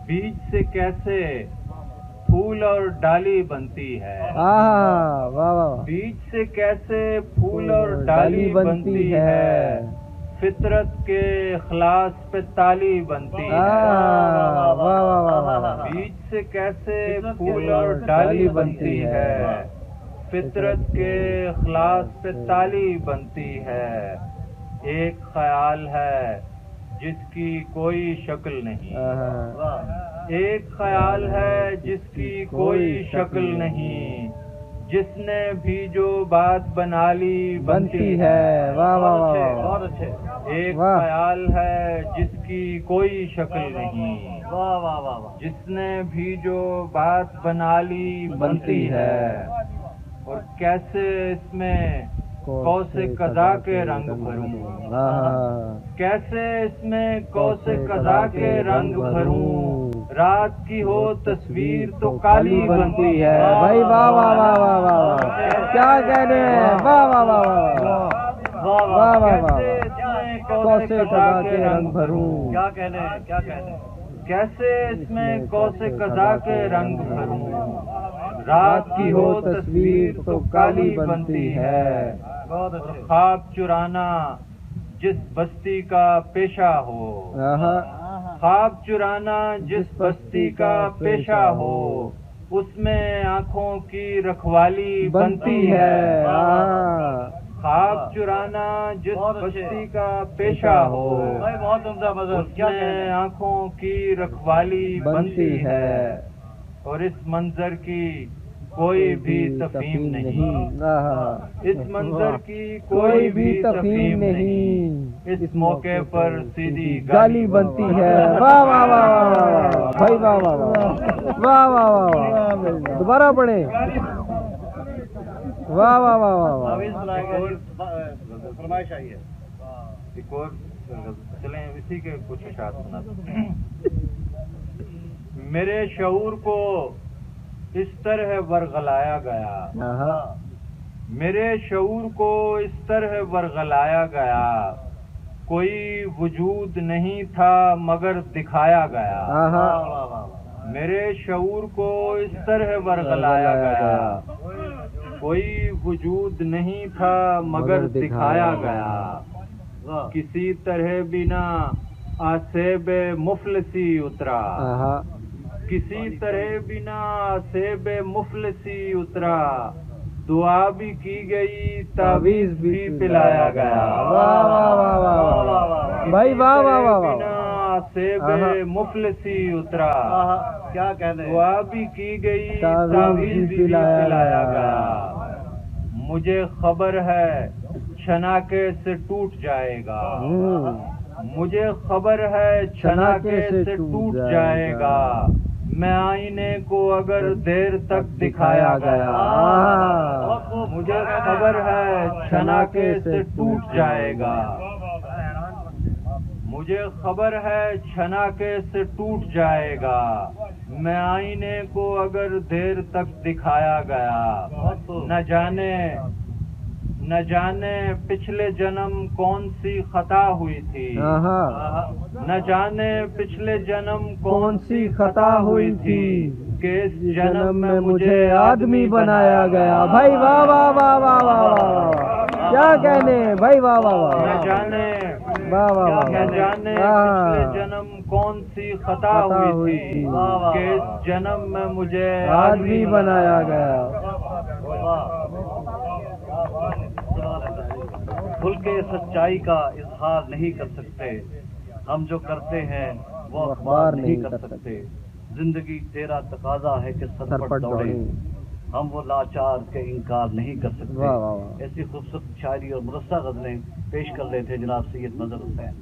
बीज से कैसे फूल और डाली बनती है। वाह वाह। बीज से कैसे फूल और डाली बनती है, फितरत के इखलास पे ताली बनती है। वाह वाह वाह। बीज से कैसे फूल और डाली बनती है, फितरत के इखलास पे ताली बनती है। एक ख्याल है जिसकी कोई शक्ल नहीं, एक ख्याल है जिसकी कोई शक्ल नहीं, जिसने भी जो बात बना ली बनती है। वाह वाह वाह। बहुत अच्छे। एक ख्याल है जिसकी कोई शक्ल नहीं, वाह वाह वाह। जिसने भी जो बात बना ली बनती है। और कैसे इसमें कौसे कज़ा के रंग भरूं, कैसे इसमें कौसे कज़ा के रंग भरूं, रात की हो तस्वीर तो काली बनती है। भाई वाह वाह वाह वाह वाह, क्या कहने हैं। वाह वाह वाह वाह वाह वाह वाह। कैसे इसमें कौसे कज़ा के रंग भरूं, क्या कहने हैं, क्या कहने हैं। कैसे इसमें कौसे कज़ा के रंग भरूं, रात की हो तस्वीर तो काली बनती है। बहुत अच्छे। ख्वाब चुराना जिस बस्ती का पेशा हो, ख्वाब चुराना जिस बस्ती का पेशा हो, उसमें आंखों की रखवाली बनती है। ख्वाब चुराना जिस बस्ती का पेशा हो, भाई बहुत उम्दा मज़ा। क्या कहने उसमें हैं। आंखों की रखवाली बनती है। और इस मंजर की कोई भी तफहीम नहीं, इस मंजर की कोई भी तफहीम नहीं, इस मौके पर सीधी गाली बनती है। वाह वाह वाह वाह भाई, वाह वाह वाह वाह वाह वाह। दोबारा पढ़े। वाह वाह वाह वाह वाह। तावीज़ बनाएगा जी, फरमाइश आई है। एक और चलें, इसी के कुछ इशार सुना। मेरे शऊर को इस तरह वरगलाया गया, मेरे शऊर को इस तरह वरगलाया गया, कोई वजूद नहीं था मगर दिखाया गया। मेरे शऊर को इस तरह वरगलाया गया, कोई वजूद नहीं था मगर दिखाया गया। किसी तरह बिना आसेब मुफलसी उतरा, किसी तरह बिना आसेब मुफलसी उतरा, दुआ भी की गई तावीज़ भी पिलाया गया। वाह वाह वाह वाह भाई, वाह वाह वाह वाह। बिना आसेब मुफलसी उतरा, क्या कहने। दुआ भी की गई तावीज़ भी पिलाया गया। मुझे खबर है छनाके से टूट जाएगा, मुझे खबर है छनाके से टूट जाएगा, मैं आईने को अगर देर तक दिखाया गया। मुझे खबर है छनाके से टूट जाएगा, मुझे खबर है छनाके से टूट जाएगा, मैं आईने को अगर देर तक दिखाया गया। न जाने पिछले जन्म कौन सी खता हुई थी, न जाने पिछले जन्म कौन सी खता हुई थी, कि इस जन्म में मुझे आदमी बनाया गया। भाई वाह वाह वाह वाह वाह, क्या कहने भाई, वाह वाह वाह। न जाने वाह वाह वाह, न जाने पिछले जन्म कौन सी खता हुई थी, कि इस जन्म में मुझे आदमी बनाया गया। खुल के सच्चाई का इजहार नहीं कर सकते, हम जो करते हैं वो अखबार नहीं कर सकते। जिंदगी तेरा तकाजा है कि सर पर दौड़े, हम वो लाचार के इनकार नहीं कर सकते। ऐसी खूबसूरत शायरी और मुरस्सा गज़लें पेश कर रहे थे जनाब सैयद मज़हर हुसैन।